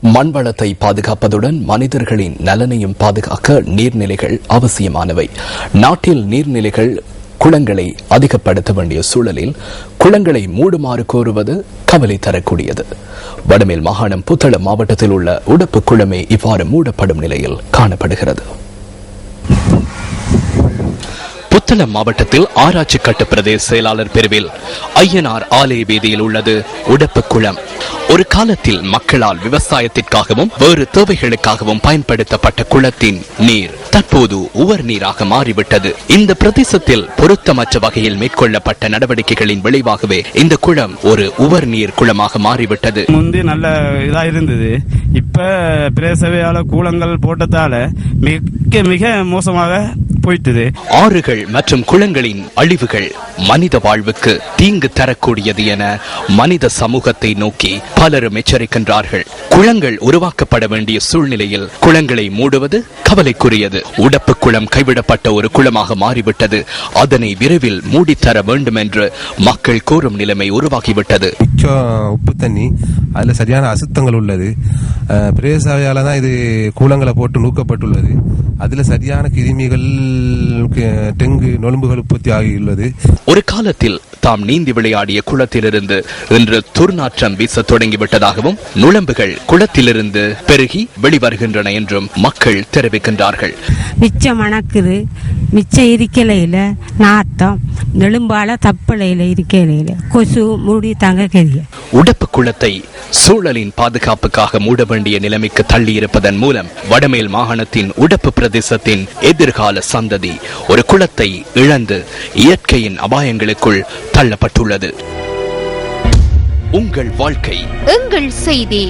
மண்வளத்தை பாதுகாப்பதுடன் மனிதர்களின் நலனையும் பாதுகாக்க நீர்நிலைகள் அவசியமானவை. நாட்டில் நீர்நிலைகள் குளங்களை அதிகப்படுத்த வேண்டிய சூழலில் குளங்களை மூடுமாறு கோருவது கவலை தரக்கூடியது. வடமேல் மாகாணம் புத்தளம் மாவட்டத்தில் உள்ள உடப்பு குளமே இவ்வாறு மூடப்படும் நிலையில் காணப்படுகிறது. புத்தளம் மாவட்டத்தில் ஆராய்ச்சி கட்டு பிரதேச செயலாளர் பிரிவில் ஐயனார் ஆலய வீதியில் உள்ளது உடப்பு குளம். ஒரு காலத்தில் மக்களால் விவசாயத்திற்காகவும் வேறு தேவைகளுக்காகவும் பயன்படுத்தப்பட்ட குளத்தின் நீர் தற்போது உவர் நீராக மாறிவிட்டது. இந்த பிரதேசத்தில் பொருத்தமற்ற வகையில் மேற்கொள்ளப்பட்ட நடவடிக்கைகளின் விளைவாகவே இந்த குளம் ஒரு உவர் நீர் குளமாக மாறிவிட்டது. முந்தி நல்ல இதா இருந்தது. இப்ப பிரேசவையால கூலங்கள் போட்டதால மிக மிக மோசமாக போயிட்டது. ஆறுகள் மற்றும் குளங்களின் அழிவுகள் மனித வாழ்வுக்கு தீங்கு தரக்கூடியது என மனித சமூகத்தை நோக்கி பலரும் எச்சரிக்கின்றார்கள். குளங்கள் உருவாக்கப்பட வேண்டிய சூழ்நிலையில் குளங்களை மூடுவது கவலைக்குரியது. உடப்பு குளம் கைவிடப்பட்ட ஒரு குளமாக மாறிவிட்டது. அதனை விரைவில் மூடித்தர வேண்டும் என்று மக்கள் கோரும் நிலைமை உருவாகிவிட்டது. உப்பு தண்ணி அதுல சரியான அசுத்தங்கள் உள்ளது. பிரேசாவையால தான் இது கூலங்களை போட்டு நூக்கப்பட்டுள்ளது. அதுல சரியான கிருமிகள் டெங்கு நொலும்புகள் உற்பத்தி ஆகியுள்ளது. ஒரு காலத்தில் தாம் நீந்தி விளையாடிய குளத்திலிருந்து இன்று துர்நாற்றம் வீச தொடங்கிவிட்டதாகவும் நுளம்புகள் குளத்திலிருந்து பெருகி வெளிவருகின்றன என்றும் மக்கள் தெரிவிக்கின்றார்கள். மிச்சம் மணக்குது, மிச்ச இருக்கலையில நாத்தம், நெலும்பால தப்பலையில இருக்கலையில கொசு மூடி தாங்க கெதிய. உடப்பு குளத்தை சூழலின் பாதுகாப்புக்காக மூட வேண்டிய நிலைமைக்கு தள்ளி இருப்பதன் மூலம் வடமேல் மாகாணத்தின் உடப்பு பிரதேசத்தின் எதிர்கால சந்ததி ஒரு குளத்தை இழந்து இயற்கையின் அபாயங்களுக்குள் தள்ளப்பட்டுள்ளது. உங்கள் வாழ்க்கை எங்கள் செய்தி.